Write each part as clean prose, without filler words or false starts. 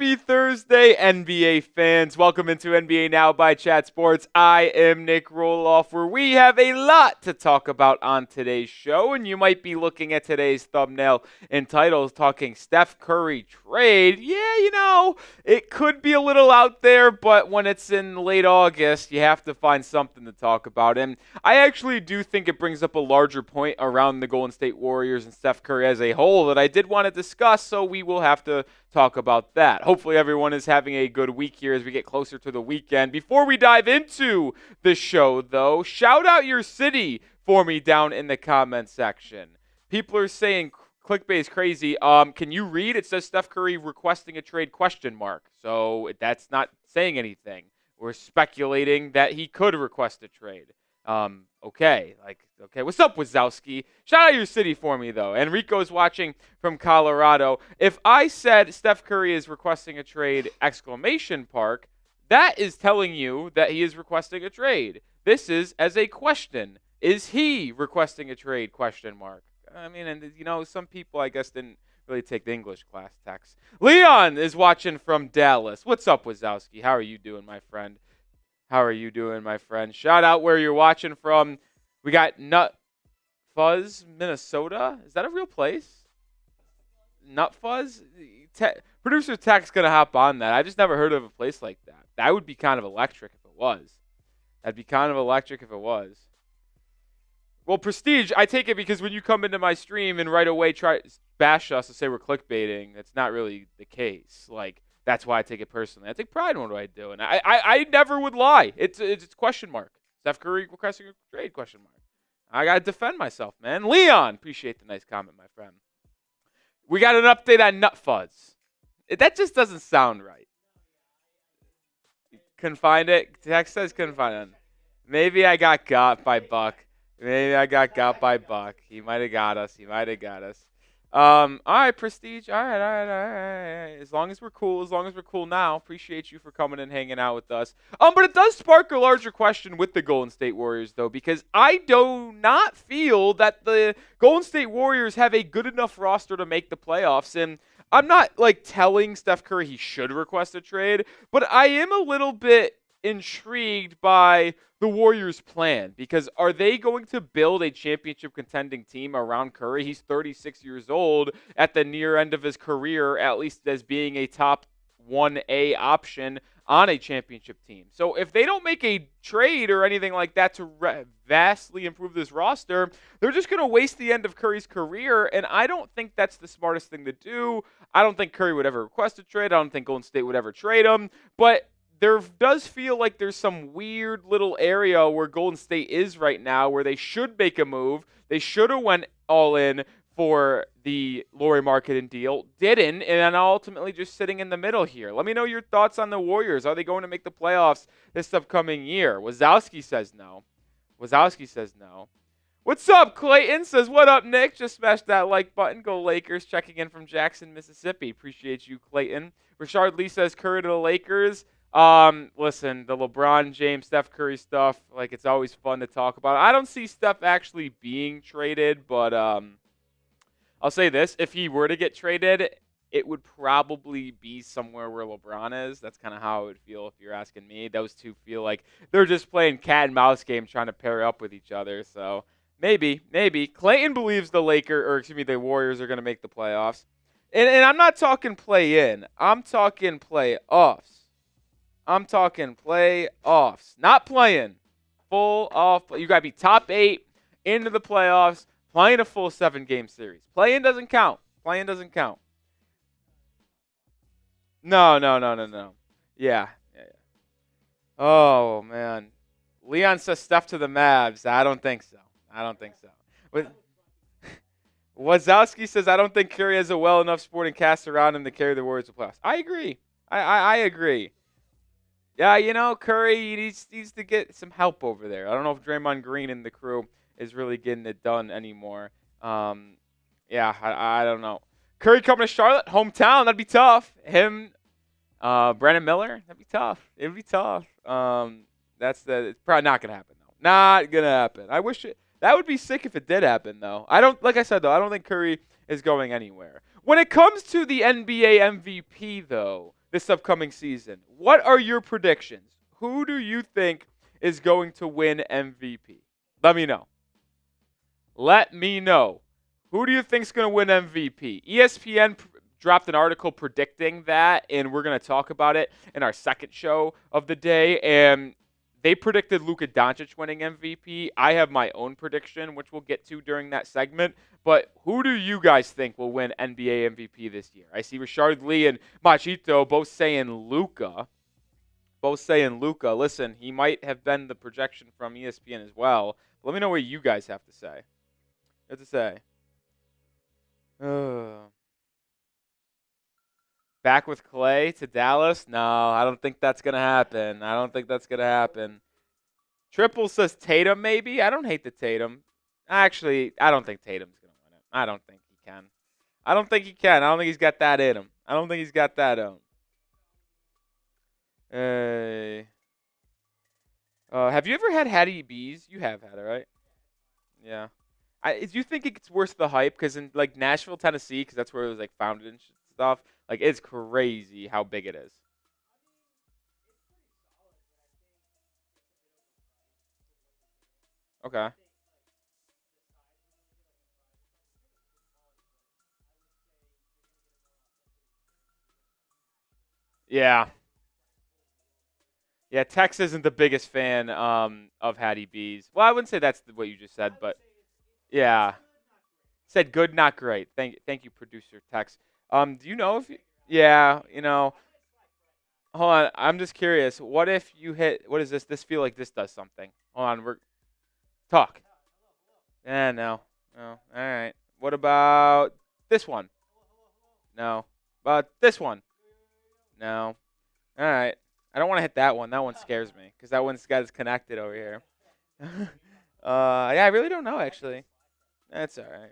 Happy Thursday, NBA fans. Welcome into NBA Now by Chat Sports. I am Nick Roloff, where we have a lot to talk about on today's show. And you might be looking at today's thumbnail and title talking Steph Curry trade. Yeah, you know, it could be a little out there, but when it's in late August, you have to find something to talk about. And I actually do think it brings up a larger point around the Golden State Warriors and Steph Curry as a whole that I did want to discuss, so we will have to talk about that. Hopefully everyone is having a good week here as we get closer to the weekend. Before we dive into the show, though, shout out your city for me down in the comment section. People are saying clickbait is crazy. Can you read? It says Steph Curry requesting a trade ? So that's not saying anything. We're speculating that he could request a trade. Okay. What's up, Wazowski? Shout out your city for me, though. Enrico's watching from Colorado. If I said Steph Curry is requesting a trade, ! That is telling you that he is requesting a trade. This is as a question. Is he requesting a trade? ? I mean, and you know, some people, I guess, didn't really take the English class text. Leon is watching from Dallas. What's up, Wazowski? How are you doing, my friend? Shout out where you're watching from. We got Nut Fuzz, Minnesota. Is that a real place? Nut Fuzz? Producer Tech's going to hop on that. I just never heard of a place like that. That would be kind of electric if it was. Well, Prestige, I take it because when you come into my stream and right away try bash us and say we're clickbaiting, that's not really the case. Like, that's why I take it personally. I take pride in what I do, and I never would lie. It's ? Steph Curry requesting a trade ? I got to defend myself, man. Leon, appreciate the nice comment, my friend. We got an update on Nut Fuzz. That just doesn't sound right. Couldn't find it. Text says couldn't find it. Maybe I got by Buck. He might have got us. All right, Prestige. All right. As long as we're cool now. Appreciate you for coming and hanging out with us. But it does spark a larger question with the Golden State Warriors, though, because I do not feel that the Golden State Warriors have a good enough roster to make the playoffs. And I'm not, telling Steph Curry he should request a trade, but I am a little bit intrigued by the Warriors' plan, because are they going to build a championship contending team around Curry? He's 36 years old at the near end of his career, at least as being a top 1A option on a championship team. So if they don't make a trade or anything like that to vastly improve this roster, they're just going to waste the end of Curry's career, and I don't think that's the smartest thing to do. I don't think Curry would ever request a trade. I don't think Golden State would ever trade him, but there does feel like there's some weird little area where Golden State is right now where they should make a move. They should have went all in for the Lauri Markkanen deal. Didn't, and then ultimately just sitting in the middle here. Let me know your thoughts on the Warriors. Are they going to make the playoffs this upcoming year? Wazowski says no. What's up, Clayton? Says, what up, Nick? Just smash that like button. Go Lakers. Checking in from Jackson, Mississippi. Appreciate you, Clayton. Richard Lee says, Curry to the Lakers. Listen, the LeBron James, Steph Curry stuff, it's always fun to talk about. I don't see Steph actually being traded, but I'll say this. If he were to get traded, it would probably be somewhere where LeBron is. That's kind of how it would feel if you're asking me. Those two feel like they're just playing cat and mouse game trying to pair up with each other. So maybe. Clayton believes the Warriors are going to make the playoffs. And I'm not talking play-in. I'm talking playoffs. Not playing. Full off. You got to be top 8 into the playoffs, playing a full 7-game series. Play-in doesn't count. No. Yeah. Oh, man. Leon says Steph to the Mavs. I don't think so. Wazowski says, I don't think Curry has a well enough supporting cast around him to carry the Warriors to playoffs. I agree. I agree. Yeah, Curry needs to get some help over there. I don't know if Draymond Green and the crew is really getting it done anymore. I don't know. Curry coming to Charlotte, hometown, that'd be tough. Him, Brandon Miller, that'd be tough. It'd be tough. It's probably not gonna happen though. Not gonna happen. I wish it. That would be sick if it did happen though. I don't think Curry is going anywhere. When it comes to the NBA MVP though, this upcoming season. What are your predictions? Who do you think is going to win MVP? Let me know. Let me know. Who do you think is going to win MVP? ESPN dropped an article predicting that, and we're going to talk about it in our second show of the day. And they predicted Luka Doncic winning MVP. I have my own prediction, which we'll get to during that segment. But who do you guys think will win NBA MVP this year? I see Richard Lee and Machito both saying Luka. Listen, he might have been the projection from ESPN as well. Let me know what you guys have to say. What to say? Back with Clay to Dallas? No, I don't think that's going to happen. Triple says Tatum maybe. I don't hate the Tatum. Actually, I don't think Tatum's going to win it. I don't think he can. I don't think he's got that in him. Have you ever had Hattie B's? You have had it, right? Yeah. Do you think it's worth the hype? Because in like Nashville, Tennessee, because that's where it was like founded and stuff. Like it's crazy how big it is. Okay. Yeah. Yeah. Tex isn't the biggest fan of Hattie B's. Well, I wouldn't say that's what you just said, but yeah. Said good, not great. Thank you, producer Tex. Do you know if yeah, hold on, I'm just curious. What if you hit what is this? This feel like this does something. Hold on, we're talk. No. No. All right. What about this one? No. About this one? No. All right. I don't want to hit that one. That one scares me because that one's got us connected over here. Yeah, I really don't know actually. That's all right.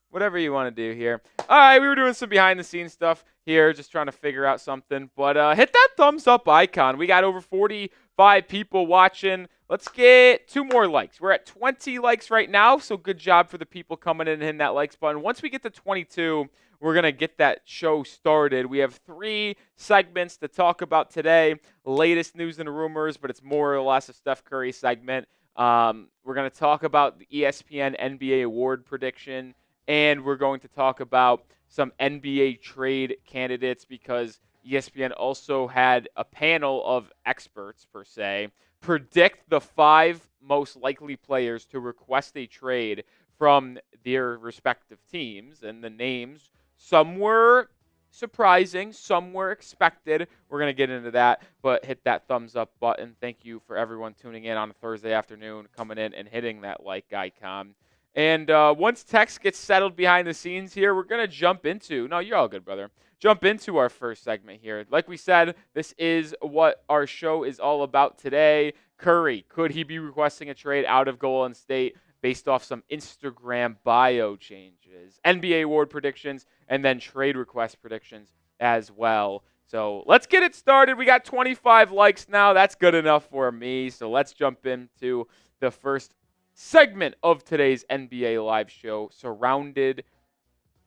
Whatever you want to do here. All right, we were doing some behind-the-scenes stuff here, just trying to figure out something. But hit that thumbs-up icon. We got over 45 people watching. Let's get 2 more likes. We're at 20 likes right now, so good job for the people coming in and hitting that likes button. Once we get to 22, we're going to get that show started. We have 3 segments to talk about today. Latest news and rumors, but it's more or less a Steph Curry segment. We're going to talk about the ESPN NBA award prediction. And we're going to talk about some NBA trade candidates because ESPN also had a panel of experts, per se, predict the 5 most likely players to request a trade from their respective teams. And the names, some were surprising, some were expected. We're going to get into that, but hit that thumbs up button. Thank you for everyone tuning in on a Thursday afternoon, coming in and hitting that like icon. And once Tex gets settled behind the scenes here, we're going to jump into – no, you're all good, brother. Jump into our first segment here. Like we said, this is what our show is all about today. Curry, could he be requesting a trade out of Golden State based off some Instagram bio changes? NBA award predictions, and then trade request predictions as well. So let's get it started. We got 25 likes now. That's good enough for me. So let's jump into the first segment of today's NBA live show, surrounded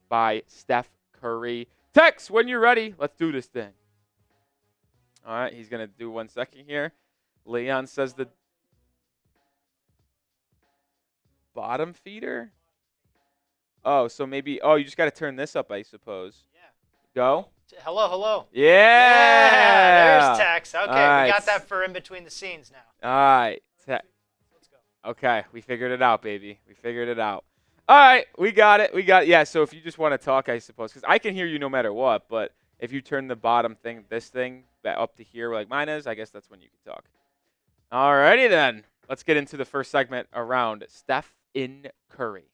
by Steph Curry. Tex, when you're ready, let's do this thing. All right, he's going to do 1 second here. Leon says the bottom feeder? Oh, so maybe, you just got to turn this up, I suppose. Yeah. Go. Hello. Yeah. There's Tex. Okay, right. We got that for in between the scenes now. All right. Let's go. Okay, we figured it out, baby. We figured it out. All right, we got it. Yeah, so if you just want to talk, I suppose, because I can hear you no matter what, but if you turn the bottom thing, this thing, that up to here like mine is, I guess that's when you can talk. All righty then. Let's get into the first segment around Steph in Curry.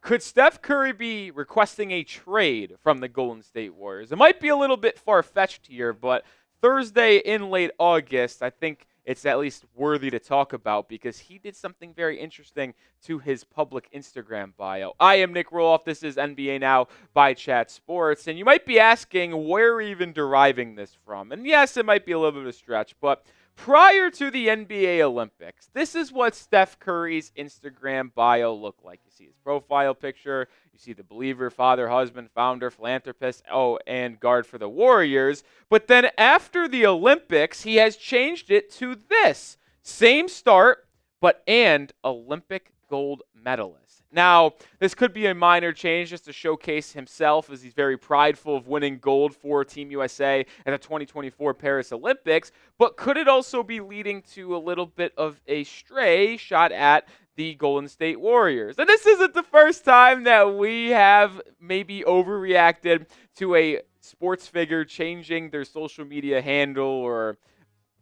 Could Steph Curry be requesting a trade from the Golden State Warriors? It might be a little bit far-fetched here, but Thursday in late August, I think it's at least worthy to talk about because he did something very interesting to his public Instagram bio. I am Nick Roloff. This is NBA Now by Chat Sports. And you might be asking where we're even deriving this from. And yes, it might be a little bit of a stretch, but prior to the NBA Olympics, this is what Steph Curry's Instagram bio looked like. You see his profile picture, you see the believer, father, husband, founder, philanthropist, and guard for the Warriors. But then after the Olympics, he has changed it to this. Same start, but and Olympic gold medalist. Now, this could be a minor change just to showcase himself, as he's very prideful of winning gold for Team USA at the 2024 Paris Olympics, but could it also be leading to a little bit of a stray shot at the Golden State Warriors? And this isn't the first time that we have maybe overreacted to a sports figure changing their social media handle or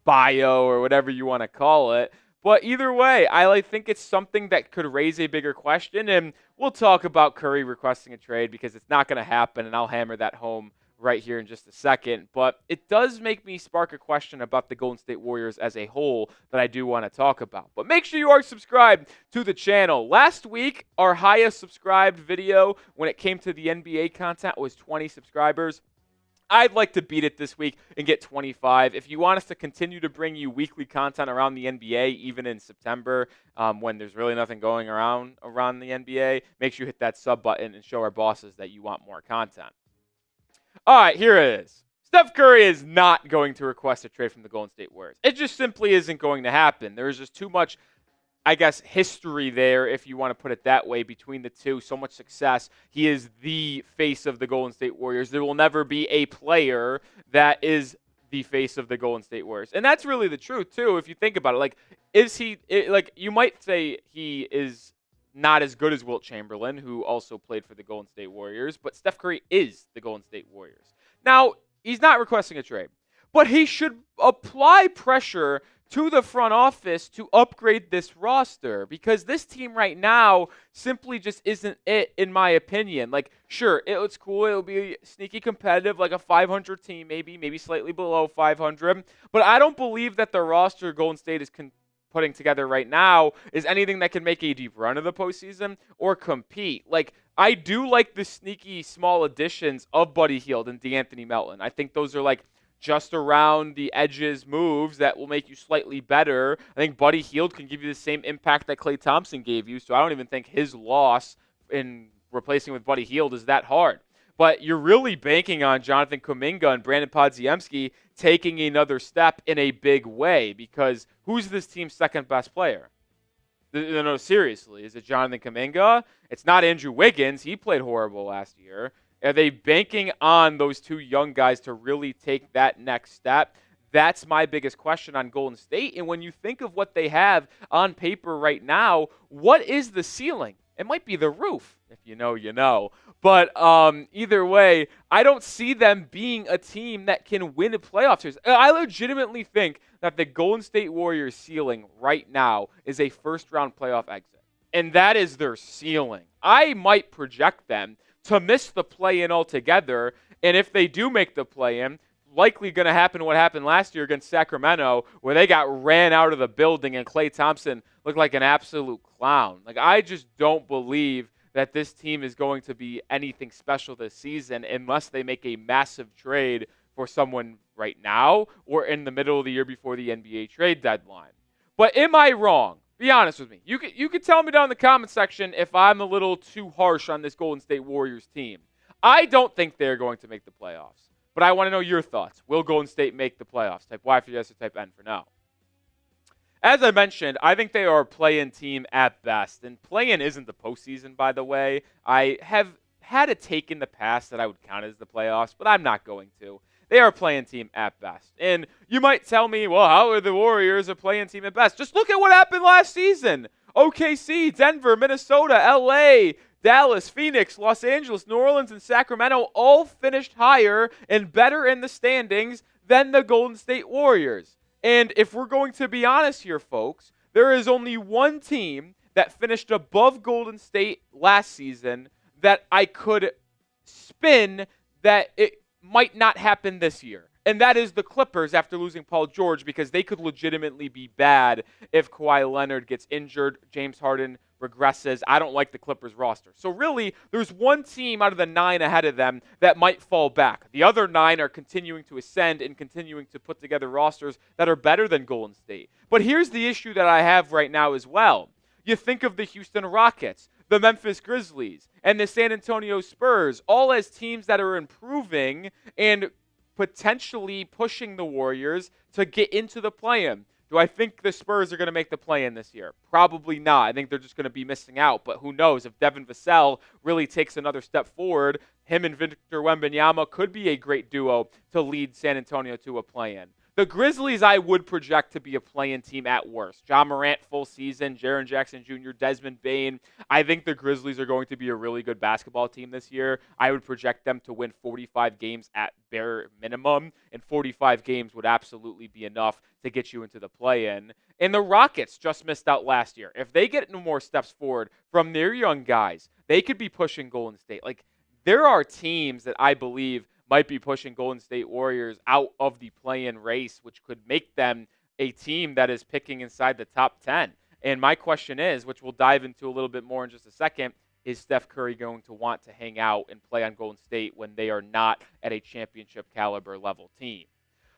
bio or whatever you want to call it. But either way, I think it's something that could raise a bigger question, and we'll talk about Curry requesting a trade because it's not going to happen, and I'll hammer that home right here in just a second. But it does make me spark a question about the Golden State Warriors as a whole that I do want to talk about. But make sure you are subscribed to the channel. Last week, our highest subscribed video when it came to the NBA content was 20 subscribers. I'd like to beat it this week and get 25. If you want us to continue to bring you weekly content around the NBA, even in September, when there's really nothing going around the NBA, make sure you hit that sub button and show our bosses that you want more content. All right, here it is. Steph Curry is not going to request a trade from the Golden State Warriors. It just simply isn't going to happen. There's just too much, I guess, history there, if you want to put it that way, between the two. So much success. He is the face of the Golden State Warriors. There will never be a player that is the face of the Golden State Warriors. And that's really the truth, too, if you think about it. Like, you might say he is not as good as Wilt Chamberlain, who also played for the Golden State Warriors, but Steph Curry is the Golden State Warriors. Now, he's not requesting a trade, but he should apply pressure to the front office to upgrade this roster, because this team right now simply just isn't it, in my opinion. Like, sure, it's cool. It'll be sneaky competitive, like a 500 team, maybe slightly below 500. But I don't believe that the roster Golden State is putting together right now is anything that can make a deep run of the postseason or compete. Like, I do like the sneaky small additions of Buddy Hield and DeAnthony Melton. I think those are like just around the edges moves that will make you slightly better. I think Buddy Hield can give you the same impact that Klay Thompson gave you, so I don't even think his loss in replacing with Buddy Hield is that hard. But you're really banking on Jonathan Kuminga and Brandin Podziemski taking another step in a big way, because who's this team's second best player? No, seriously. Is it Jonathan Kuminga? It's not Andrew Wiggins. He played horrible last year. Are they banking on those two young guys to really take that next step? That's my biggest question on Golden State. And when you think of what they have on paper right now, what is the ceiling? It might be the roof. If you know, you know. But either way, I don't see them being a team that can win a playoff series. I legitimately think that the Golden State Warriors ceiling right now is a first-round playoff exit. And that is their ceiling. I might project them to miss the play-in altogether, and if they do make the play-in, likely going to happen what happened last year against Sacramento, where they got ran out of the building and Klay Thompson looked like an absolute clown. Like, I just don't believe that this team is going to be anything special this season unless they make a massive trade for someone right now or in the middle of the year before the NBA trade deadline. But am I wrong? Be honest with me. You could tell me down in the comment section if I'm a little too harsh on this Golden State Warriors team. I don't think they're going to make the playoffs, but I want to know your thoughts. Will Golden State make the playoffs? Type Y for yes or type N for no. As I mentioned, I think they are a play-in team at best, and play-in isn't the postseason, by the way. I have had a take in the past that I would count as the playoffs, but I'm not going to. They are a play-in team at best. And you might tell me, well, how are the Warriors a play-in team at best? Just look at what happened last season. OKC, Denver, Minnesota, LA, Dallas, Phoenix, Los Angeles, New Orleans, and Sacramento all finished higher and better in the standings than the Golden State Warriors. And if we're going to be honest here, folks, there is only one team that finished above Golden State last season that I could spin that it might not happen this year. And that is the Clippers after losing Paul George, because they could legitimately be bad if Kawhi Leonard gets injured, James Harden regresses. I don't like the Clippers roster. So really, there's one team out of the 9 ahead of them that might fall back. The other 9 are continuing to ascend and continuing to put together rosters that are better than Golden State. But here's the issue that I have right now as well. You think of the Houston Rockets, the Memphis Grizzlies, and the San Antonio Spurs, all as teams that are improving and potentially pushing the Warriors to get into the play-in. Do I think the Spurs are going to make the play-in this year? Probably not. I think they're just going to be missing out. But who knows? If Devin Vassell really takes another step forward, him and Victor Wembanyama could be a great duo to lead San Antonio to a play-in. The Grizzlies, I would project to be a play-in team at worst. Ja Morant, full season. Jaren Jackson Jr., Desmond Bane. I think the Grizzlies are going to be a really good basketball team this year. I would project them to win 45 games at bare minimum, and 45 games would absolutely be enough to get you into the play-in. And the Rockets just missed out last year. If they get no more steps forward from their young guys, they could be pushing Golden State. Like, there are teams that I believe might be pushing Golden State Warriors out of the play-in race, which could make them a team that is picking inside the top 10. And my question is, which we'll dive into a little bit more in just a second, is Steph Curry going to want to hang out and play on Golden State when they are not at a championship caliber level team?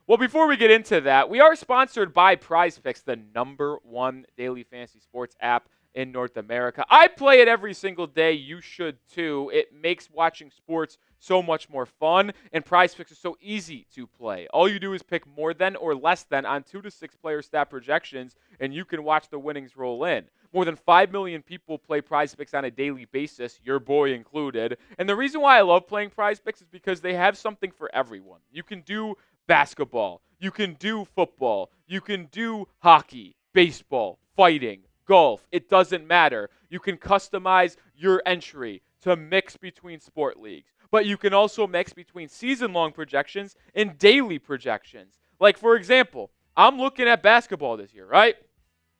Well, before we get into that, we are sponsored by PrizePicks, the #1 daily fantasy sports app in North America. I play it every single day. You should too. It makes watching sports so much more fun, and PrizePicks is so easy to play. All you do is pick more than or less than on 2 to 6 player stat projections, and you can watch the winnings roll in. More than 5 million people play PrizePicks on a daily basis, your boy included. And the reason why I love playing PrizePicks is because they have something for everyone. You can do basketball, you can do football, you can do hockey, baseball, fighting, golf. It doesn't matter. You can customize your entry to mix between sport leagues. But you can also mix between season-long projections and daily projections. Like, for example, I'm looking at basketball this year, right?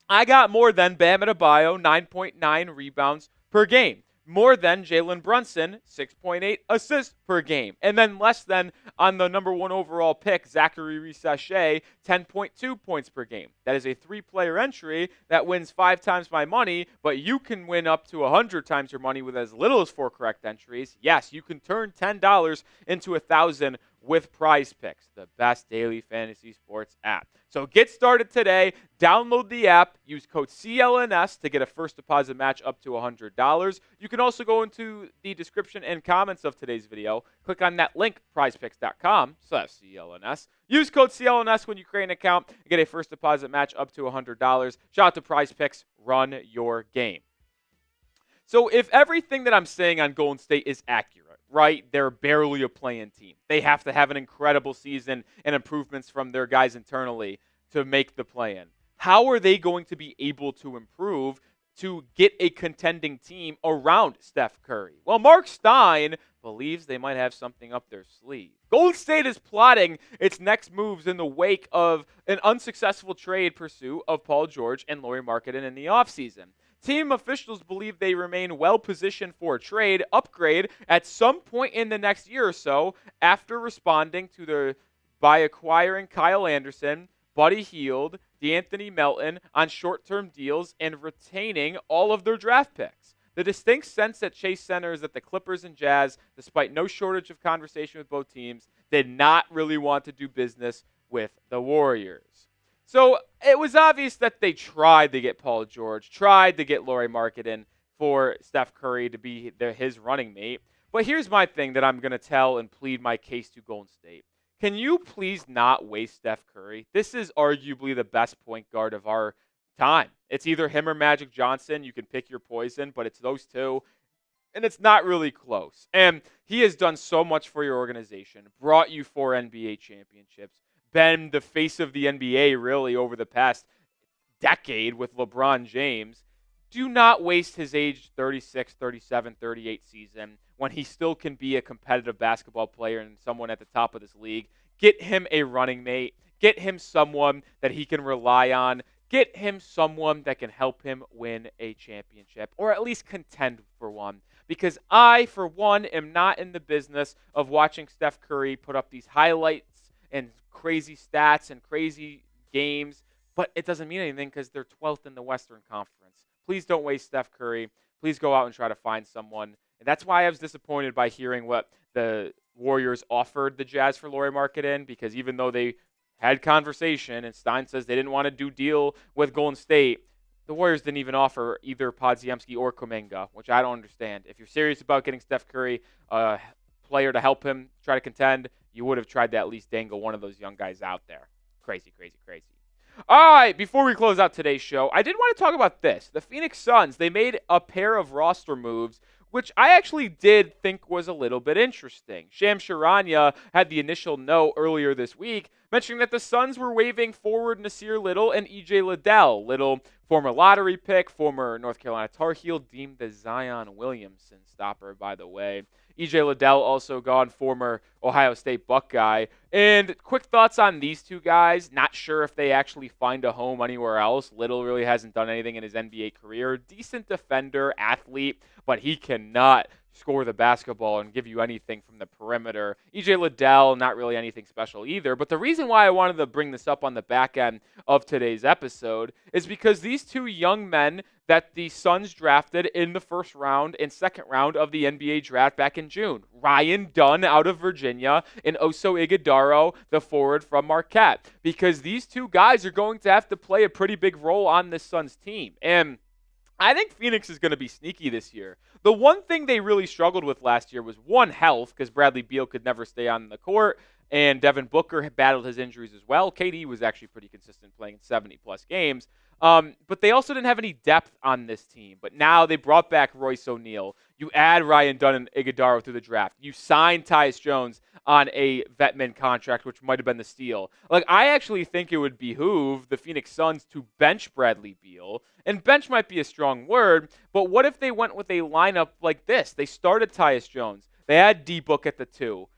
I got more than Bam Adebayo, 9.9 rebounds per game. More than Jalen Brunson, 6.8 assists per game. And then less than on the #1 overall pick, Zachary Risachet, 10.2 points per game. That is a 3-player entry that wins 5 times my money, but you can win up to 100 times your money with as little as 4 correct entries. Yes, you can turn $10 into $1,000 with PrizePicks, the best daily fantasy sports app. So get started today. Download the app. Use code CLNS to get a first deposit match up to $100. You can also go into the description and comments of today's video. Click on that link, prizepicks.com/CLNS. Use code CLNS when you create an account and get a first deposit match up to $100. Shout out to PrizePicks. Run your game. So if everything that I'm saying on Golden State is accurate, right, they're barely a play-in team. They have to have an incredible season and improvements from their guys internally to make the play-in. How are they going to be able to improve to get a contending team around Steph Curry? Well, Mark Stein believes they might have something up their sleeve. Golden State is plotting its next moves in the wake of an unsuccessful trade pursuit of Paul George and Lauri Markkanen in the offseason. Team officials believe they remain well-positioned for a trade upgrade at some point in the next year or so after responding to by acquiring Kyle Anderson, Buddy Hield, DeAnthony Melton on short-term deals and retaining all of their draft picks. The distinct sense at Chase Center is that the Clippers and Jazz, despite no shortage of conversation with both teams, did not really want to do business with the Warriors. So it was obvious that they tried to get Paul George, tried to get Lauri Markkanen for Steph Curry to be his running mate. But here's my thing that I'm going to tell and plead my case to Golden State. Can you please not waste Steph Curry? This is arguably the best point guard of our time. It's either him or Magic Johnson. You can pick your poison, but it's those two. And it's not really close. And he has done so much for your organization, brought you 4 NBA championships, been the face of the NBA really over the past decade with LeBron James. Do not waste his age 36, 37, 38 season when he still can be a competitive basketball player and someone at the top of this league. Get him a running mate. Get him someone that he can rely on. Get him someone that can help him win a championship or at least contend for one. Because I, for one, am not in the business of watching Steph Curry put up these highlights and crazy stats and crazy games, but it doesn't mean anything because they're 12th in the Western Conference. Please don't waste Steph Curry. Please go out and try to find someone. And that's why I was disappointed by hearing what the Warriors offered the Jazz for Lauri Markkanen, because even though they had conversation and Stein says they didn't want to do deal with Golden State, the Warriors didn't even offer either Podziemski or Kuminga, which I don't understand. If you're serious about getting Steph Curry, a player to help him try to contend, you would have tried to at least dangle one of those young guys out there. Crazy, crazy, crazy. All right, before we close out today's show, I did want to talk about this. The Phoenix Suns, they made a pair of roster moves, which I actually did think was a little bit interesting. Shams Charania had the initial note earlier this week mentioning that the Suns were waiving forward Nasir Little and E.J. Liddell. Little, former lottery pick, former North Carolina Tar Heel, deemed the Zion Williamson stopper, by the way. E.J. Liddell also gone, former Ohio State Buckeye. And quick thoughts on these two guys. Not sure if they actually find a home anywhere else. Little really hasn't done anything in his NBA career. Decent defender, athlete, but he cannot score the basketball and give you anything from the perimeter. E.J. Liddell, not really anything special either. But the reason why I wanted to bring this up on the back end of today's episode is because these two young men that the Suns drafted in the first round and second round of the NBA draft back in June. Ryan Dunn out of Virginia and Oso Ighodaro, the forward from Marquette. Because these two guys are going to have to play a pretty big role on this Suns team. And I think Phoenix is going to be sneaky this year. The one thing they really struggled with last year was, one, health, because Bradley Beal could never stay on the court, and Devin Booker had battled his injuries as well. KD was actually pretty consistent, playing in 70-plus games. But they also didn't have any depth on this team. But now they brought back Royce O'Neal. You add Ryan Dunn and Ighodaro through the draft. You sign Tyus Jones on a Vetman contract, which might have been the steal. Like, I actually think it would behoove the Phoenix Suns to bench Bradley Beal. And bench might be a strong word, but what if they went with a lineup like this? They started Tyus Jones. They had D-Book at the 2.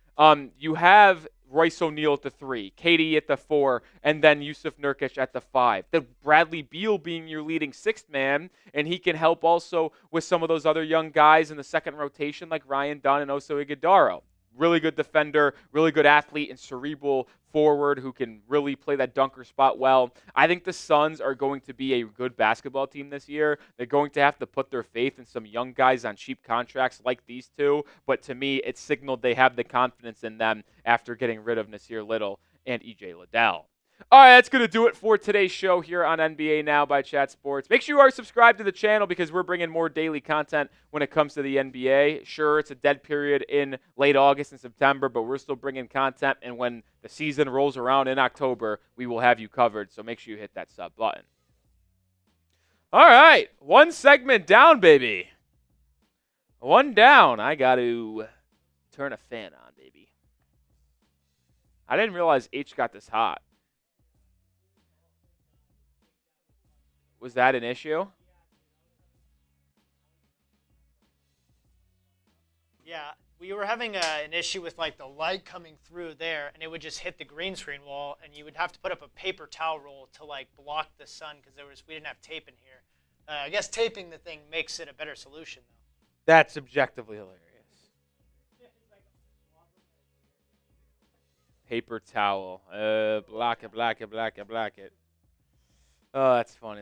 You have Royce O'Neal at the 3, KD at the 4, and then Yusuf Nurkic at the 5. The Bradley Beal being your leading sixth man, and he can help also with some of those other young guys in the second rotation like Ryan Dunn and Oso Ighodaro. Really good defender, really good athlete, and cerebral forward who can really play that dunker spot well. I think the Suns are going to be a good basketball team this year. They're going to have to put their faith in some young guys on cheap contracts like these two. But to me, it signaled they have the confidence in them after getting rid of Nasir Little and E.J. Liddell. All right, that's going to do it for today's show here on NBA Now by Chat Sports. Make sure you are subscribed to the channel because we're bringing more daily content when it comes to the NBA. Sure, it's a dead period in late August and September, but we're still bringing content. And when the season rolls around in October, we will have you covered. So make sure you hit that sub button. All right, one segment down, baby. One down. I got to turn a fan on, baby. I didn't realize H got this hot. Was that an issue? Yeah, we were having an issue with like the light coming through there, and it would just hit the green screen wall, and you would have to put up a paper towel roll to like block the sun because we didn't have tape in here. I guess taping the thing makes it a better solution though. That's objectively hilarious. Paper towel. Block it. Oh, that's funny.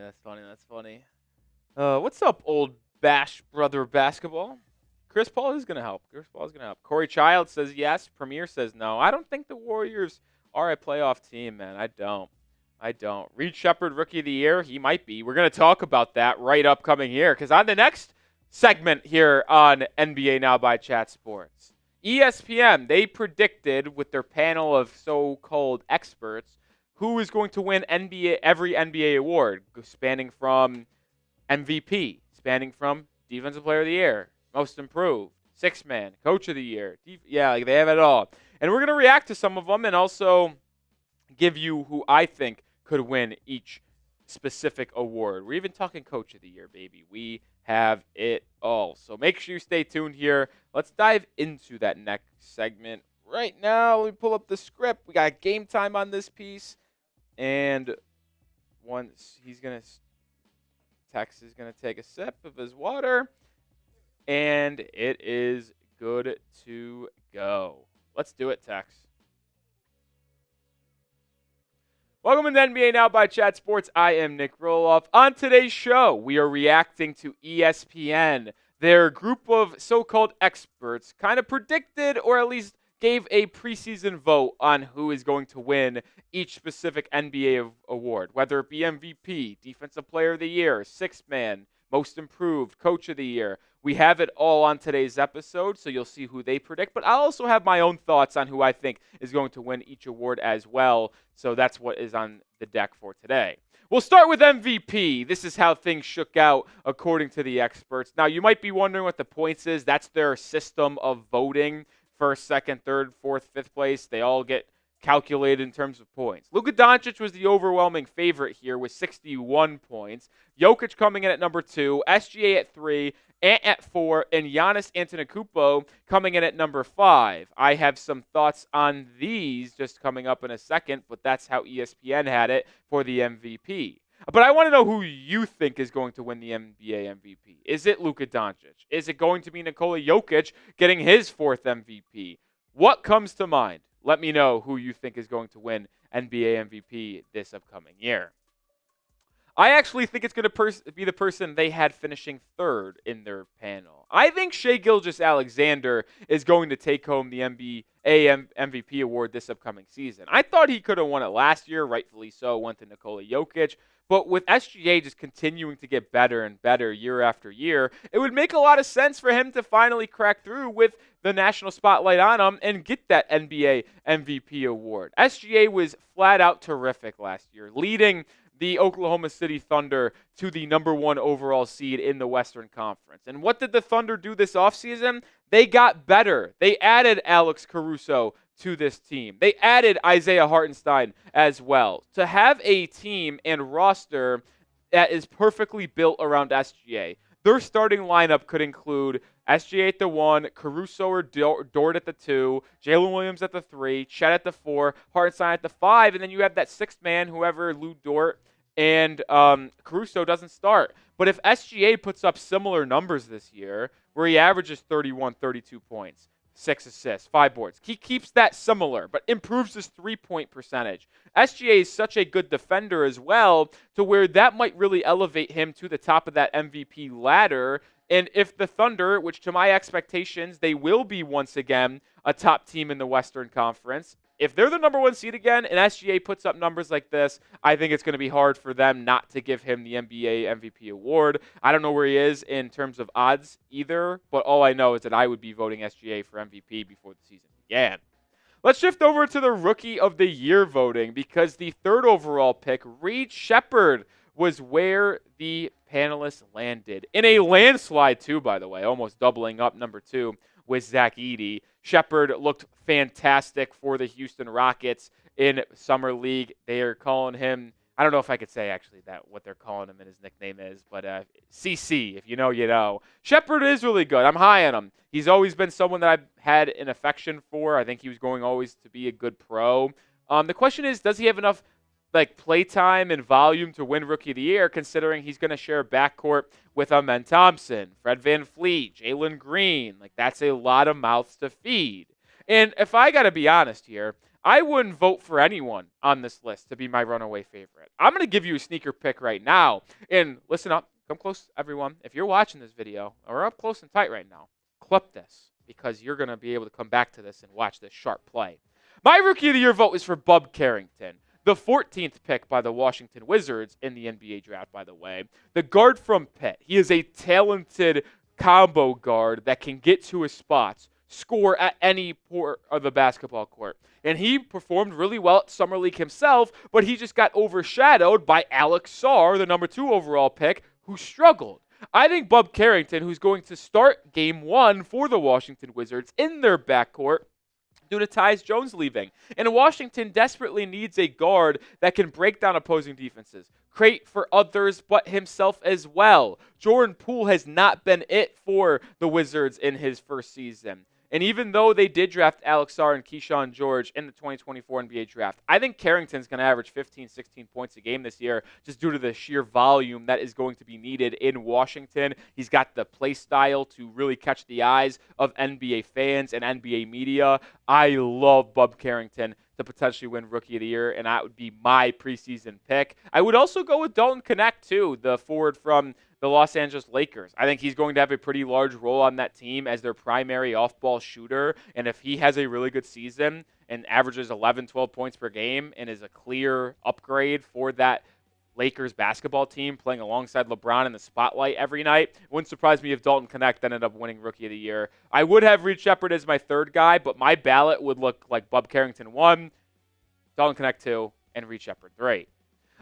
What's up, old Bash Brother Basketball? Chris Paul is going to help. Corey Child says yes. Premier says no. I don't think the Warriors are a playoff team, man. I don't. Reed Shepherd, Rookie of the Year. He might be. We're going to talk about that right upcoming here because on the next segment here on NBA Now by Chat Sports, ESPN, they predicted with their panel of so-called experts who is going to win every NBA award, spanning from MVP, spanning from Defensive Player of the Year, Most Improved, Sixth Man, Coach of the Year. They have it all. And we're going to react to some of them and also give you who I think could win each specific award. We're even talking Coach of the Year, baby. We have it all. So make sure you stay tuned here. Let's dive into that next segment. Right now, let me pull up the script. We got game time on this piece. And once Tex is going to take a sip of his water. And it is good to go. Let's do it, Tex. Welcome to NBA Now by Chat Sports. I am Nick Roloff. On today's show, we are reacting to ESPN. Their group of so-called experts kind of predicted, or at least gave a preseason vote on who is going to win each specific NBA award, whether it be MVP, Defensive Player of the Year, Sixth Man, Most Improved, Coach of the Year. We have it all on today's episode, so you'll see who they predict. But I'll also have my own thoughts on who I think is going to win each award as well. So that's what is on the deck for today. We'll start with MVP. This is how things shook out according to the experts. Now, you might be wondering what the points is. That's their system of voting. First, second, third, fourth, fifth place. They all get calculated in terms of points. Luka Doncic was the overwhelming favorite here with 61 points. Jokic coming in at number 2, SGA at 3, Ant at 4, and Giannis Antetokounmpo coming in at number 5. I have some thoughts on these just coming up in a second, but that's how ESPN had it for the MVP. But I want to know who you think is going to win the NBA MVP. Is it Luka Doncic? Is it going to be Nikola Jokic getting his 4th MVP? What comes to mind? Let me know who you think is going to win NBA MVP this upcoming year. I actually think it's going to be the person they had finishing 3rd in their panel. I think Shai Gilgeous-Alexander is going to take home the NBA MVP award this upcoming season. I thought he could have won it last year, rightfully so, went to Nikola Jokic. But with SGA just continuing to get better and better year after year, it would make a lot of sense for him to finally crack through with the national spotlight on him and get that NBA MVP award. SGA was flat out terrific last year, leading the Oklahoma City Thunder to the number 1 overall seed in the Western Conference. And what did the Thunder do this offseason? They got better. They added Alex Caruso to this team. They added Isaiah Hartenstein as well. To have a team and roster that is perfectly built around SGA. Their starting lineup could include SGA at the 1, Caruso or Dort at the 2, Jalen Williams at the 3, Chet at the 4, Hartenstein at the 5, and then you have that 6th man, whoever Lou Dort and Caruso doesn't start. But if SGA puts up similar numbers this year, where he averages 31, 32 points, 6 assists, 5 boards. He keeps that similar, but improves his 3-point percentage. SGA is such a good defender as well, to where that might really elevate him to the top of that MVP ladder. And if the Thunder, which to my expectations, they will be once again a top team in the Western Conference, if they're the number 1 seed again and SGA puts up numbers like this, I think it's going to be hard for them not to give him the NBA MVP award. I don't know where he is in terms of odds either, but all I know is that I would be voting SGA for MVP before the season began. Let's shift over to the Rookie of the Year voting, because the 3rd overall pick, Reed Sheppard, was where the panelists landed. In a landslide too, by the way, almost doubling up number 2 with Zach Edey. Sheppard looked fantastic for the Houston Rockets in Summer League. They are calling him, I don't know if I could say actually that what they're calling him and his nickname is, but CC, if you know, you know. Sheppard is really good. I'm high on him. He's always been someone that I've had an affection for. I think he was going always to be a good pro. The question is, does he have enough playtime and volume to win Rookie of the Year, considering he's going to share backcourt with Amen Thompson, Fred VanVleet, Jalen Green? That's a lot of mouths to feed. And if I got to be honest here, I wouldn't vote for anyone on this list to be my runaway favorite. I'm going to give you a sneaker pick right now. And listen up. Come close, everyone. If you're watching this video, or up close and tight right now, clip this, because you're going to be able to come back to this and watch this sharp play. My Rookie of the Year vote is for Bub Carrington. The 14th pick by the Washington Wizards in the NBA draft, by the way. The guard from Pitt. He is a talented combo guard that can get to his spots, score at any part of the basketball court. And he performed really well at Summer League himself, but he just got overshadowed by Alex Sarr, the number 2 overall pick, who struggled. I think Bub Carrington, who's going to start Game 1 for the Washington Wizards in their backcourt, due to Tyus Jones leaving. And Washington desperately needs a guard that can break down opposing defenses, create for others but himself as well. Jordan Poole has not been it for the Wizards in his first season. And even though they did draft Alex Sarr and Keyshawn George in the 2024 NBA draft, I think Carrington's going to average 15, 16 points a game this year just due to the sheer volume that is going to be needed in Washington. He's got the play style to really catch the eyes of NBA fans and NBA media. I love Bub Carrington to potentially win Rookie of the Year, and that would be my preseason pick. I would also go with Dalton Knecht, too, the forward from the Los Angeles Lakers. I think he's going to have a pretty large role on that team as their primary off-ball shooter, and if he has a really good season and averages 11, 12 points per game and is a clear upgrade for that Lakers basketball team playing alongside LeBron in the spotlight every night, it wouldn't surprise me if Dalton Knecht ended up winning Rookie of the Year. I would have Reed Sheppard as my third guy, but my ballot would look like Bub Carrington 1, Dalton Knecht 2, and Reed Sheppard 3.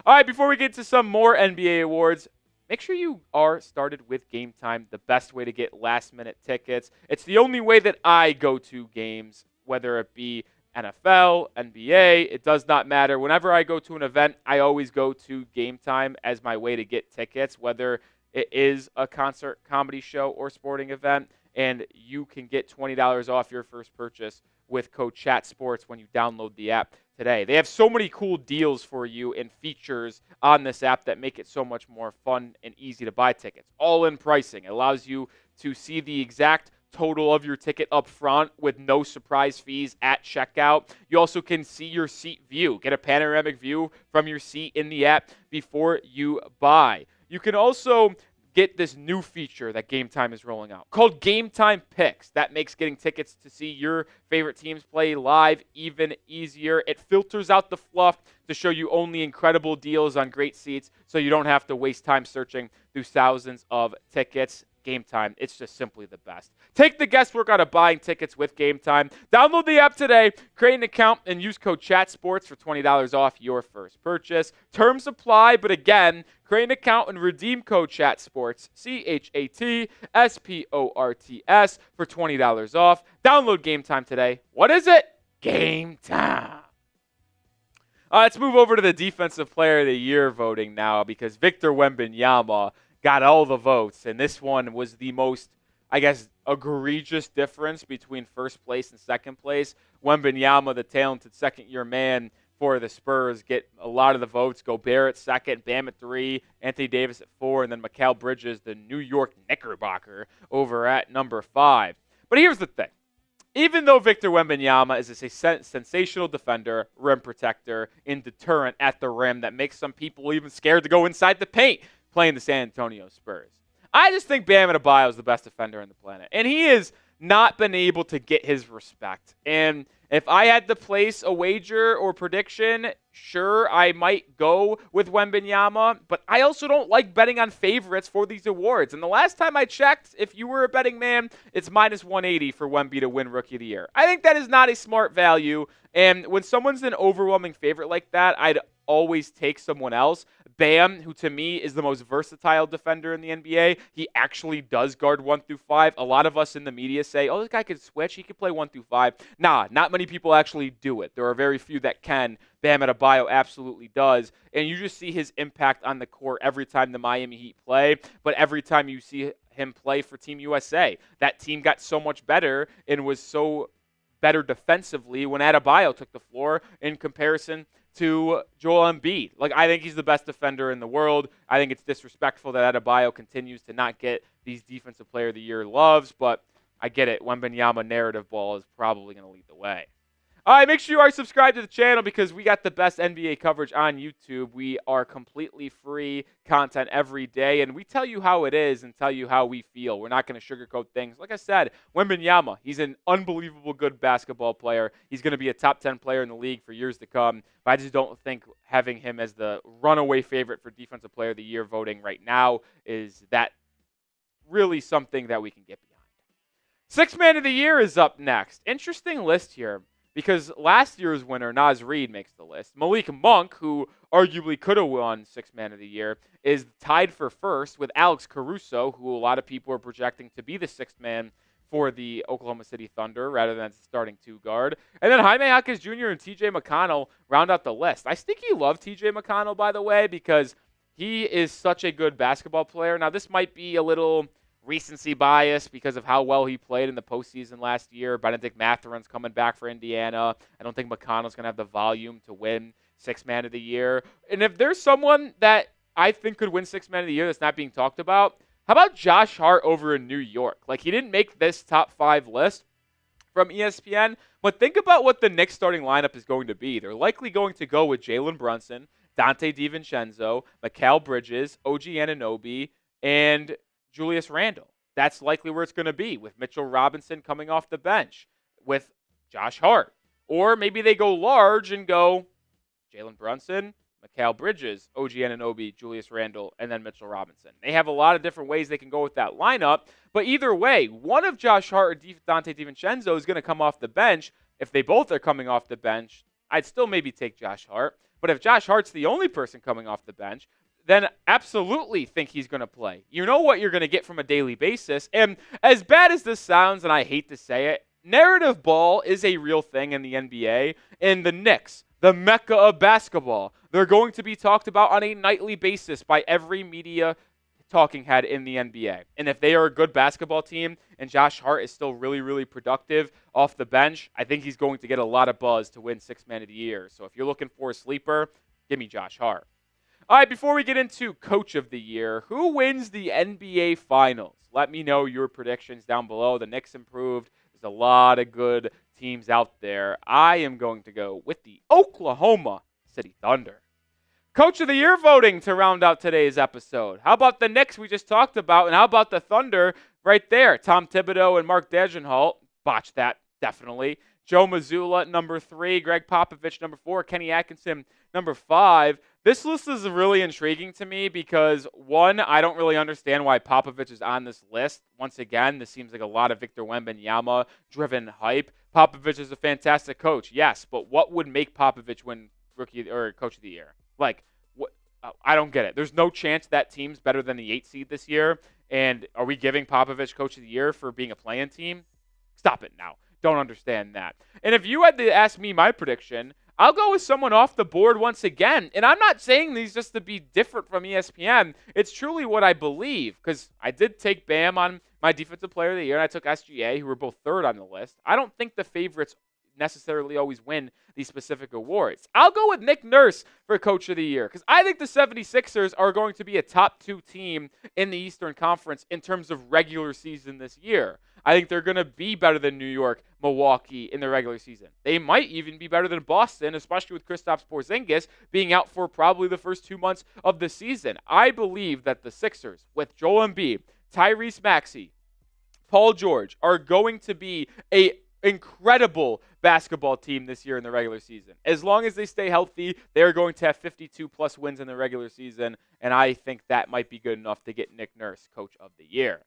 All right, before we get to some more NBA awards, make sure you are started with GameTime, the best way to get last-minute tickets. It's the only way that I go to games, whether it be NFL, NBA, it does not matter. Whenever I go to an event, I always go to GameTime as my way to get tickets, whether it is a concert, comedy show, or sporting event, and you can get $20 off your first purchase with code CHATSPORTS when you download the app today. They have so many cool deals for you and features on this app that make it so much more fun and easy to buy tickets. All-in pricing. It allows you to see the exact total of your ticket up front with no surprise fees at checkout. You also can see your seat view. Get a panoramic view from your seat in the app before you buy. You can also get this new feature that GameTime is rolling out called GameTime Picks. That makes getting tickets to see your favorite teams play live even easier. It filters out the fluff to show you only incredible deals on great seats so you don't have to waste time searching through thousands of tickets. GameTime, it's just simply the best. Take the guesswork out of buying tickets with GameTime. Download the app today, create an account, and use code CHATSPORTS for $20 off your first purchase. Terms apply, but again, create an account and redeem code CHATSPORTS, CHATSPORTS, for $20 off. Download GameTime today. What is it? GameTime. Let's move over to the Defensive Player of the Year voting now because Victor Wembanyama got all the votes, and this one was the most, I guess, egregious difference between first place and second place. Wembanyama, the talented second-year man for the Spurs, get a lot of the votes. Gobert at second, Bam at 3, Anthony Davis at 4, and then Mikal Bridges, the New York Knickerbocker, over at number 5. But here's the thing. Even though Victor Wembanyama is a sensational defender, rim protector, and deterrent at the rim that makes some people even scared to go inside the paint playing the San Antonio Spurs, I just think Bam Adebayo is the best defender on the planet. And he has not been able to get his respect. And if I had to place a wager or prediction, sure, I might go with Wembanyama. But I also don't like betting on favorites for these awards. And the last time I checked, if you were a betting man, it's minus 180 for Wemby to win Rookie of the Year. I think that is not a smart value. And when someone's an overwhelming favorite like that, I'd always take someone else. Bam, who to me is the most versatile defender in the NBA, he actually does guard 1 through 5. A lot of us in the media say, oh, this guy could switch. He could play 1 through 5. Nah, not many people actually do it. There are very few that can. Bam Adebayo absolutely does. And you just see his impact on the court every time the Miami Heat play, but every time you see him play for Team USA. That team got so much better and was so better defensively when Adebayo took the floor in comparison to Joel Embiid. Like, I think he's the best defender in the world. I think it's disrespectful that Adebayo continues to not get these Defensive Player of the Year loves, but I get it. Wembanyama narrative ball is probably going to lead the way. All right, make sure you are subscribed to the channel because we got the best NBA coverage on YouTube. We are completely free content every day, and we tell you how it is and tell you how we feel. We're not going to sugarcoat things. Like I said, Wembanyama, he's an unbelievable good basketball player. He's going to be a top 10 player in the league for years to come, but I just don't think having him as the runaway favorite for Defensive Player of the Year voting right now is that really something that we can get behind. Sixth Man of the Year is up next. Interesting list here, because last year's winner, Naz Reid, makes the list. Malik Monk, who arguably could have won Sixth Man of the Year, is tied for first with Alex Caruso, who a lot of people are projecting to be the sixth man for the Oklahoma City Thunder rather than starting two guard. And then Jaime Jaquez Jr. and TJ McConnell round out the list. I think you love TJ McConnell, by the way, because he is such a good basketball player. Now, this might be a little recency bias because of how well he played in the postseason last year. Benedict Mathurin's coming back for Indiana. I don't think McConnell's going to have the volume to win Sixth Man of the Year. And if there's someone that I think could win Sixth Man of the Year that's not being talked about, how about Josh Hart over in New York? Like, he didn't make this top 5 list from ESPN, but think about what the Knicks starting lineup is going to be. They're likely going to go with Jalen Brunson, Dante DiVincenzo, Mikal Bridges, OG Anunoby, and Julius Randle. That's likely where it's going to be, with Mitchell Robinson coming off the bench, with Josh Hart. Or maybe they go large and go Jalen Brunson, Mikal Bridges, OG Anunoby, Julius Randle, and then Mitchell Robinson. They have a lot of different ways they can go with that lineup, but either way, one of Josh Hart or Dante DiVincenzo is going to come off the bench. If they both are coming off the bench, I'd still maybe take Josh Hart. But if Josh Hart's the only person coming off the bench, then absolutely think he's going to play. You know what you're going to get from a daily basis. And as bad as this sounds, and I hate to say it, narrative ball is a real thing in the NBA. And the Knicks, the mecca of basketball, they're going to be talked about on a nightly basis by every media talking head in the NBA. And if they are a good basketball team and Josh Hart is still really, really productive off the bench, I think he's going to get a lot of buzz to win Sixth Man of the Year. So if you're looking for a sleeper, give me Josh Hart. All right, before we get into Coach of the Year, who wins the NBA Finals? Let me know your predictions down below. The Knicks improved. There's a lot of good teams out there. I am going to go with the Oklahoma City Thunder. Coach of the Year voting to round out today's episode. How about the Knicks we just talked about, and how about the Thunder right there? Tom Thibodeau and Mark Dagenhalt botched that, definitely. Joe Mazzulla, number 3. Greg Popovich, number 4. Kenny Atkinson, number 5. This list is really intriguing to me because, one, I don't really understand why Popovich is on this list. Once again, this seems like a lot of Victor Wembanyama-driven hype. Popovich is a fantastic coach, yes, but what would make Popovich win Rookie or Coach of the Year? Like, what? I don't get it. There's no chance that team's better than the 8 seed this year, and are we giving Popovich Coach of the Year for being a play-in team? Stop it now. Don't understand that. And if you had to ask me my prediction, I'll go with someone off the board once again. And I'm not saying these just to be different from ESPN. It's truly what I believe, because I did take Bam on my Defensive Player of the Year, and I took SGA, who were both 3rd on the list. I don't think the favorites necessarily always win these specific awards. I'll go with Nick Nurse for Coach of the Year, because I think the 76ers are going to be a top 2 team in the Eastern Conference in terms of regular season this year. I think they're going to be better than New York, Milwaukee in the regular season. They might even be better than Boston, especially with Kristaps Porzingis being out for probably the first 2 months of the season. I believe that the Sixers, with Joel Embiid, Tyrese Maxey, Paul George, are going to be a incredible basketball team this year in the regular season. As long as they stay healthy, they're going to have 52-plus wins in the regular season, and I think that might be good enough to get Nick Nurse Coach of the Year.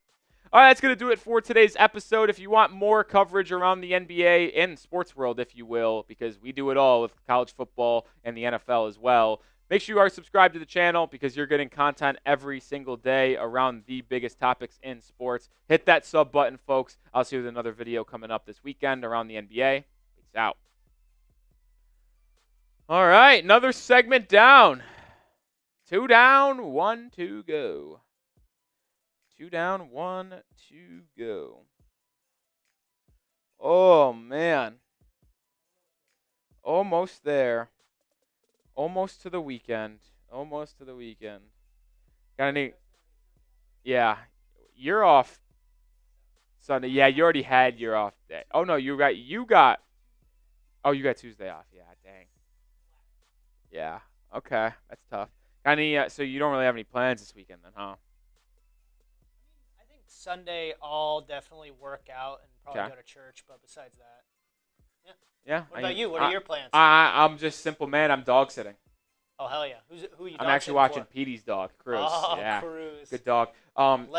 All right, that's going to do it for today's episode. If you want more coverage around the NBA and sports world, if you will, because we do it all with college football and the NFL as well, make sure you are subscribed to the channel because you're getting content every single day around the biggest topics in sports. Hit that sub button, folks. I'll see you with another video coming up this weekend around the NBA. Peace out. All right, another segment down. 2 down, 1 to go. 2 down, 1 to go. Oh, man. Almost there. Almost to the weekend. Almost to the weekend. Got any? Yeah. You're off Sunday. Yeah, you already had your off day. Oh, no, you got. Oh, you got Tuesday off. Yeah, dang. Yeah. Okay. That's tough. Got any? So you don't really have any plans this weekend then, huh? Sunday, I'll definitely work out and probably go to church, but besides that, yeah. What about you? What are your plans? I'm just simple, man. I'm dog sitting. Oh, hell yeah. Who are you I'm actually watching Petey's dog, Cruz. Oh, yeah. Cruz. Good dog. Dog.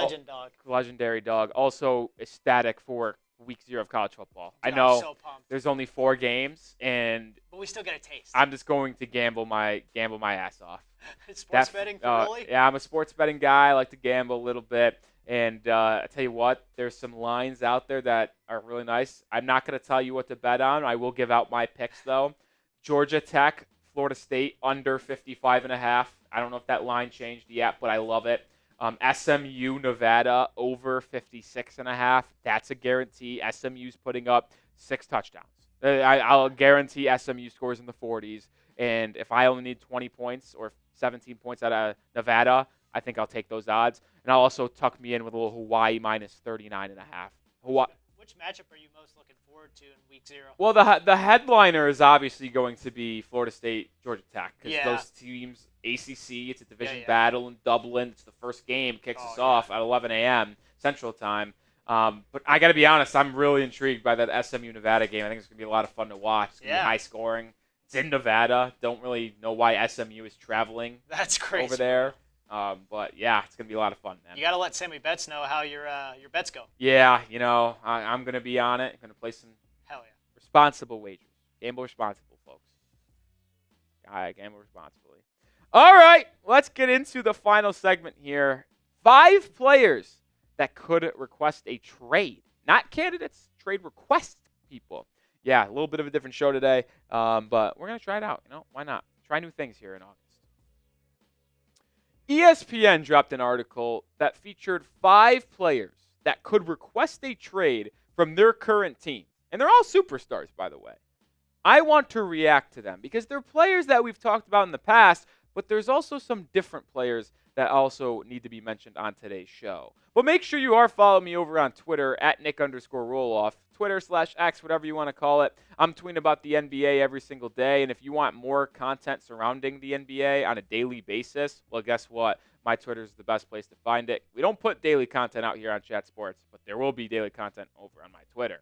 Legendary dog. Also ecstatic for week 0 of college football. Dude, I know I'm so pumped. there's only 4 games, but we still get a taste. I'm just going to gamble my ass off. Sports betting for Rolly? Yeah, I'm a sports betting guy. I like to gamble a little bit. And I tell you what, there's some lines out there that are really nice. I'm not going to tell you what to bet on. I will give out my picks, though. Georgia Tech, Florida State, under 55.5. I don't know if that line changed yet, but I love it. SMU, Nevada, over 56.5. That's a guarantee. SMU's putting up 6 touchdowns. I'll guarantee SMU scores in the 40s. And if I only need 20 points or 17 points out of Nevada, I think I'll take those odds. And I'll also tuck me in with a little Hawaii minus 39.5. Which matchup are you most looking forward to in week 0? Well, the headliner is obviously going to be Florida State, Georgia Tech. Because those teams, ACC, it's a division battle in Dublin. It's the first game, kicks us off at 11 a.m. Central Time. But I got to be honest, I'm really intrigued by that SMU-Nevada game. I think it's going to be a lot of fun to watch. It's going to be high scoring. It's in Nevada. Don't really know why SMU is traveling over there. But, yeah, it's going to be a lot of fun, man. You got to let Sammy Betts know how your bets go. Yeah, I'm going to be on it. I'm going to play some responsible wagers. Gamble responsible, folks. Gamble responsibly. All right, let's get into the final segment here. 5 players that could request a trade. Not candidates, trade request people. Yeah, a little bit of a different show today, but we're going to try it out. Why not? Try new things here in August. ESPN dropped an article that featured 5 players that could request a trade from their current team. And they're all superstars, by the way. I want to react to them because they're players that we've talked about in the past, but there's also some different players that also need to be mentioned on today's show. But make sure you are following me over on Twitter at Nick_Roloff, Twitter/X, whatever you want to call it. I'm tweeting about the NBA every single day, and if you want more content surrounding the NBA on a daily basis, well, guess what? My Twitter is the best place to find it. We don't put daily content out here on Chat Sports, but there will be daily content over on my Twitter.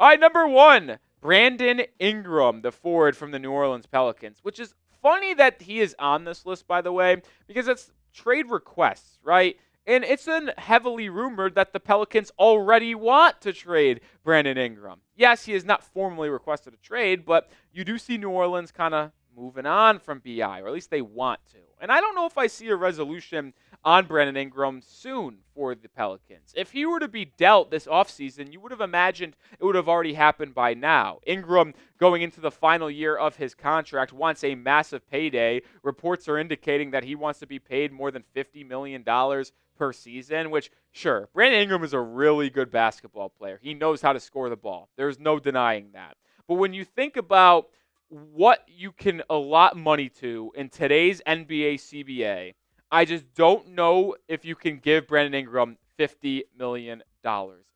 All right, number 1, Brandon Ingram, the forward from the New Orleans Pelicans, which is funny that he is on this list, by the way, because it's trade requests, right? And it's heavily rumored that the Pelicans already want to trade Brandon Ingram. Yes, he has not formally requested a trade, but you do see New Orleans kind of moving on from BI, or at least they want to. And I don't know if I see a resolution on Brandon Ingram soon for the Pelicans. If he were to be dealt this offseason, you would have imagined it would have already happened by now. Ingram, going into the final year of his contract, wants a massive payday. Reports are indicating that he wants to be paid more than $50 million per season, which, sure, Brandon Ingram is a really good basketball player. He knows how to score the ball. There's no denying that. But when you think about what you can allot money to in today's NBA CBA, I just don't know if you can give Brandon Ingram $50 million,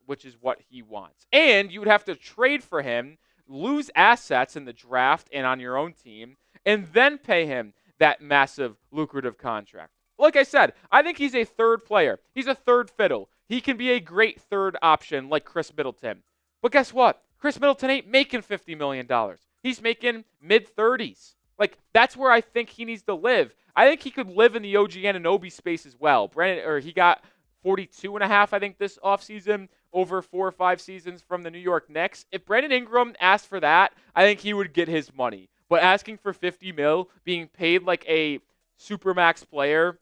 which is what he wants. And you would have to trade for him, lose assets in the draft and on your own team, and then pay him that massive, lucrative contract. Like I said, I think he's a third player. He's a third fiddle. He can be a great third option like Chris Middleton. But guess what? Chris Middleton ain't making $50 million. He's making mid-30s. Like, that's where I think he needs to live. I think he could live in the OG Anunoby space as well. He got 42.5, I think, this offseason over 4 or 5 seasons from the New York Knicks. If Brandon Ingram asked for that, I think he would get his money. But asking for $50 million, being paid like a supermax player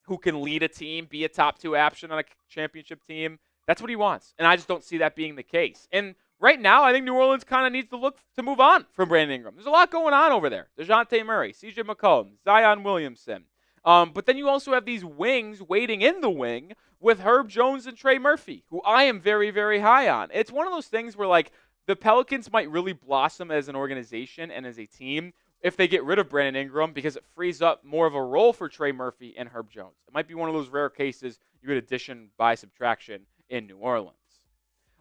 who can lead a team, be a top 2 option on a championship team, that's what he wants. And I just don't see that being the case. And right now, I think New Orleans kind of needs to look to move on from Brandon Ingram. There's a lot going on over there. DeJounte Murray, CJ McCollum, Zion Williamson. But then you also have these wings waiting in the wing with Herb Jones and Trey Murphy, who I am very, very high on. It's one of those things where, like, the Pelicans might really blossom as an organization and as a team if they get rid of Brandon Ingram because it frees up more of a role for Trey Murphy and Herb Jones. It might be one of those rare cases you get addition by subtraction in New Orleans.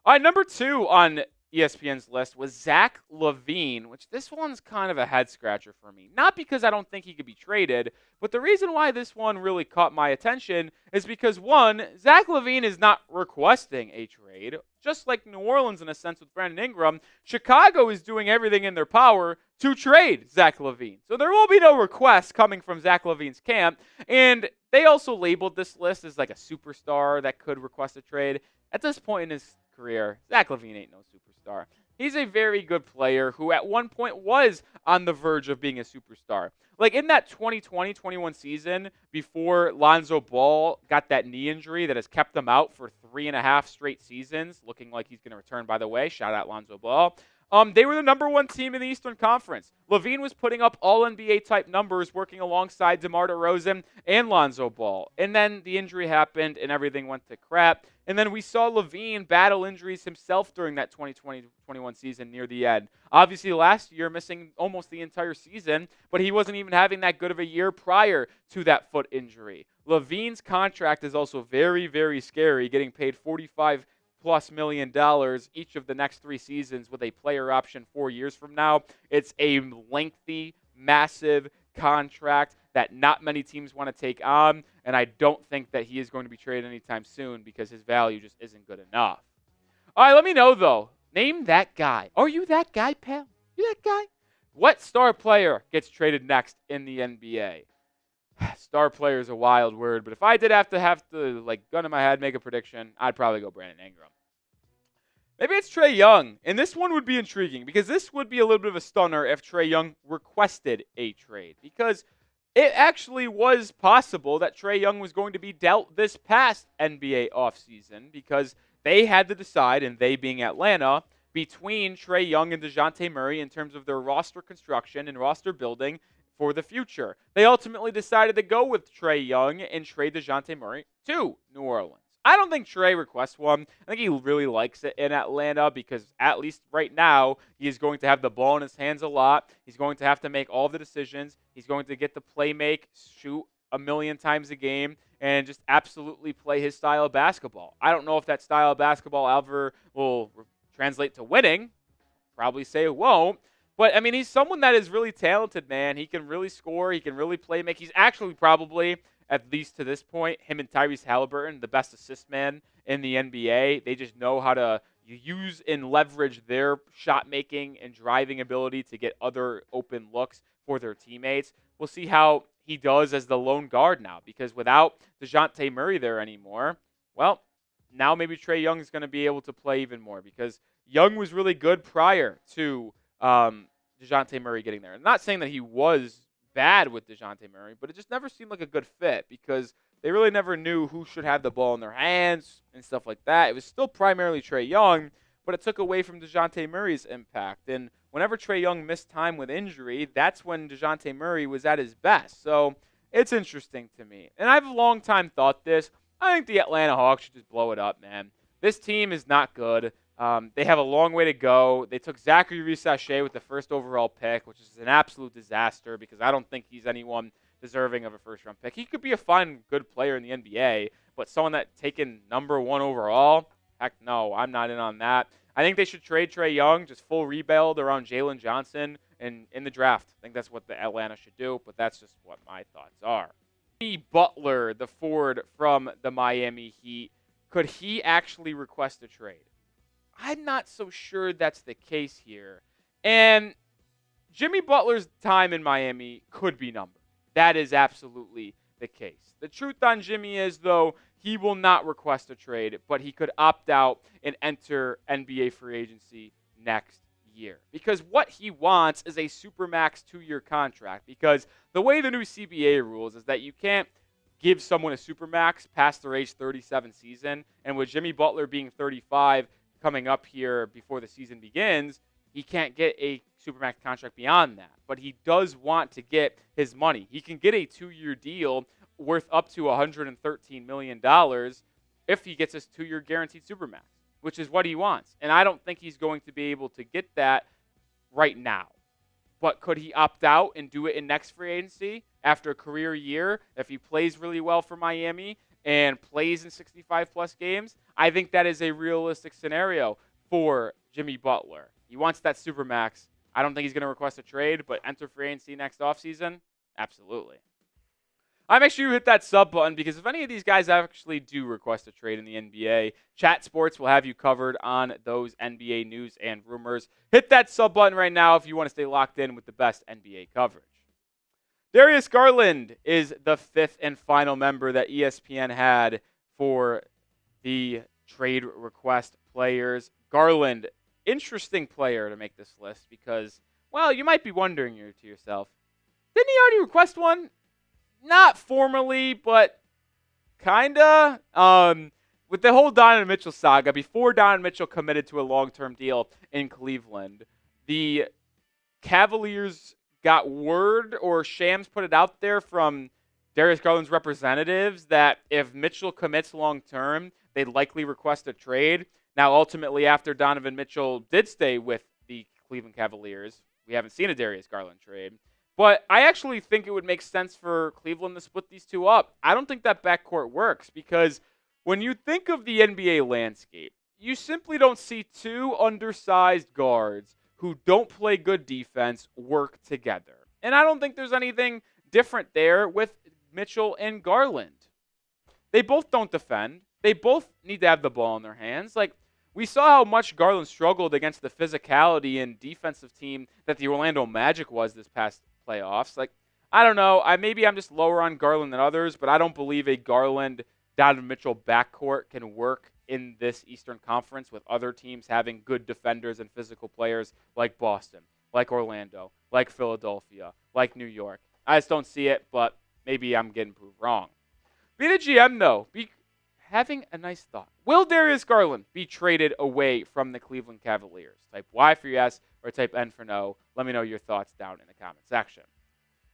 All right, number 2 on ESPN's list was Zach LaVine, which this one's kind of a head-scratcher for me. Not because I don't think he could be traded, but the reason why this one really caught my attention is because, 1, Zach LaVine is not requesting a trade. Just like New Orleans, in a sense, with Brandon Ingram, Chicago is doing everything in their power to trade Zach LaVine. So there will be no requests coming from Zach LaVine's camp, and they also labeled this list as like a superstar that could request a trade. At this point in his career, Zach LaVine ain't no superstar. He's a very good player who at one point was on the verge of being a superstar. Like in that 2020-21 season, before Lonzo Ball got that knee injury that has kept him out for 3.5 straight seasons, looking like he's going to return, by the way. Shout out Lonzo Ball. They were the #1 team in the Eastern Conference. LaVine was putting up all-NBA type numbers working alongside DeMar DeRozan and Lonzo Ball. And then the injury happened and everything went to crap. And then we saw LaVine battle injuries himself during that 2020-21 season near the end. Obviously last year missing almost the entire season, but he wasn't even having that good of a year prior to that foot injury. LaVine's contract is also very, very scary, getting paid $45+ million each of the next 3 seasons with a player option 4 years from now. It's a lengthy, massive contract that not many teams want to take on, and I don't think that he is going to be traded anytime soon because his value just isn't good enough. All right, let me know, though. Name that guy. Are you that guy, pal? You that guy? What star player gets traded next in the NBA? Star player is a wild word, but if I did have to like gun in my head, make a prediction, I'd probably go Brandon Ingram. Maybe it's Trae Young, and this one would be intriguing because this would be a little bit of a stunner if Trae Young requested a trade, because it actually was possible that Trae Young was going to be dealt this past NBA offseason because they had to decide, and they being Atlanta, between Trae Young and DeJounte Murray in terms of their roster construction and roster building for the future. They ultimately decided to go with Trae Young and trade DeJounte Murray to New Orleans. I don't think Trae requests one. I think he really likes it in Atlanta because at least right now, he is going to have the ball in his hands a lot. He's going to have to make all the decisions. He's going to get to play make, shoot a million times a game, and just absolutely play his style of basketball. I don't know if that style of basketball ever will translate to winning. Probably say it won't. But, I mean, he's someone that is really talented, man. He can really score. He can really play make. He's actually probably, at least to this point, him and Tyrese Halliburton, the best assist man in the NBA. They just know how to use and leverage their shot making and driving ability to get other open looks for their teammates. We'll see how he does as the lone guard now, because without DeJounte Murray there anymore, well, now maybe Trae Young is going to be able to play even more because Young was really good prior to DeJounte Murray getting there. I'm not saying that he was bad with DeJounte Murray, but it just never seemed like a good fit because they really never knew who should have the ball in their hands and stuff like that. It was still primarily Trae Young, but it took away from DeJounte Murray's impact. And whenever Trae Young missed time with injury, that's when DeJounte Murray was at his best. So it's interesting to me. And I've a long time thought this. I think the Atlanta Hawks should just blow it up, man. This team is not good. They have a long way to go. They took Zachary Reese-Sachet with the first overall pick, which is an absolute disaster because I don't think he's anyone deserving of a first-round pick. He could be a fun, good player in the NBA, but someone that taken #1 overall, heck no, I'm not in on that. I think they should trade Trae Young, just full rebuild around Jalen Johnson and in the draft. I think that's what the Atlanta should do, but that's just what my thoughts are. Jimmy Butler, the forward from the Miami Heat, could he actually request a trade? I'm not so sure that's the case here. And Jimmy Butler's time in Miami could be numbered. That is absolutely the case. The truth on Jimmy is, though, he will not request a trade, but he could opt out and enter NBA free agency next year. Because what he wants is a supermax 2-year contract. Because the way the new CBA rules is that you can't give someone a supermax past their age 37 season. And with Jimmy Butler being 35 coming up here before the season begins, he can't get a supermax contract beyond that. But he does want to get his money. He can get a 2-year deal worth up to $113 million if he gets his 2-year guaranteed supermax, which is what he wants. And I don't think he's going to be able to get that right now. But could he opt out and do it in next free agency after a career year if he plays really well for Miami and plays in 65-plus games? I think that is a realistic scenario for Jimmy Butler. He wants that supermax. I don't think he's going to request a trade, but enter free agency next offseason? Absolutely. Make sure you hit that sub button because if any of these guys actually do request a trade in the NBA, Chat Sports will have you covered on those NBA news and rumors. Hit that sub button right now if you want to stay locked in with the best NBA coverage. Darius Garland is the 5th and final member that ESPN had for the trade request players. Garland, interesting player to make this list because, well, you might be wondering to yourself, didn't he already request one? Not formally, but kinda. With the whole Donovan Mitchell saga, before Donovan Mitchell committed to a long-term deal in Cleveland, the Cavaliers got word, or Shams put it out there from Darius Garland's representatives, that if Mitchell commits long term, they'd likely request a trade. Now, ultimately, after Donovan Mitchell did stay with the Cleveland Cavaliers, we haven't seen a Darius Garland trade. But I actually think it would make sense for Cleveland to split these two up. I don't think that backcourt works, because when you think of the NBA landscape, you simply don't see two undersized guards who don't play good defense work together. And I don't think there's anything different there with Mitchell and Garland. They both don't defend. They both need to have the ball in their hands. Like, we saw how much Garland struggled against the physicality and defensive team that the Orlando Magic was this past playoffs. Like, I don't know. Maybe I'm just lower on Garland than others, but I don't believe a Garland-Donovan Mitchell backcourt can work in this Eastern Conference with other teams having good defenders and physical players like Boston, like Orlando, like Philadelphia, like New York. I just don't see it, but maybe I'm getting proved wrong. Be the GM, though. Be having a nice thought. Will Darius Garland be traded away from the Cleveland Cavaliers? Type Y for yes or type N for no. Let me know your thoughts down in the comment section.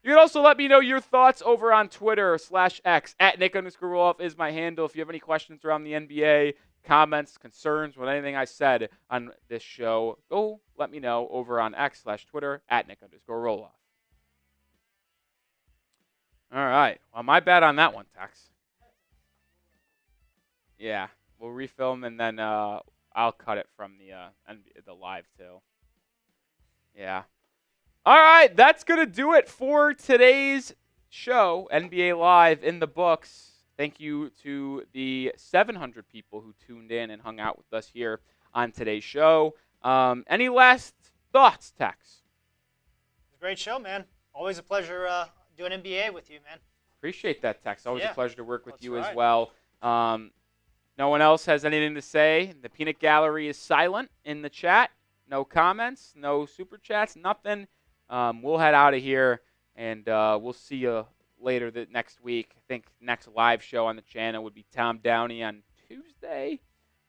You can also let me know your thoughts over on Twitter /X. @Nick_Roloff is my handle. If you have any questions around the NBA, comments, concerns with anything I said on this show, go let me know over on X/Twitter @Nick_Roloff. All right. Well, my bad on that one, Tex. Yeah, we'll refilm, and then I'll cut it from the live too. Yeah. All right, that's going to do it for today's show, NBA Live in the books. Thank you to the 700 people who tuned in and hung out with us here on today's show. Any last thoughts, Tex? It's a great show, man. Always a pleasure doing NBA with you, man. Appreciate that, Tex. Always a pleasure to work with you right. as well. No one else has anything to say. The peanut gallery is silent in the chat. No comments, no super chats, nothing. We'll head out of here, and we'll see you later next week. I think next live show on the channel would be Tom Downey on Tuesday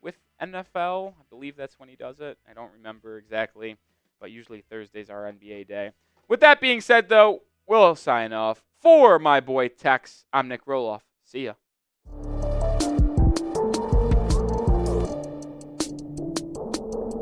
with NFL. I believe that's when he does it. I don't remember exactly, but usually Thursdays are NBA day. With that being said, though, we'll sign off. For my boy Tex, I'm Nick Roloff. See ya.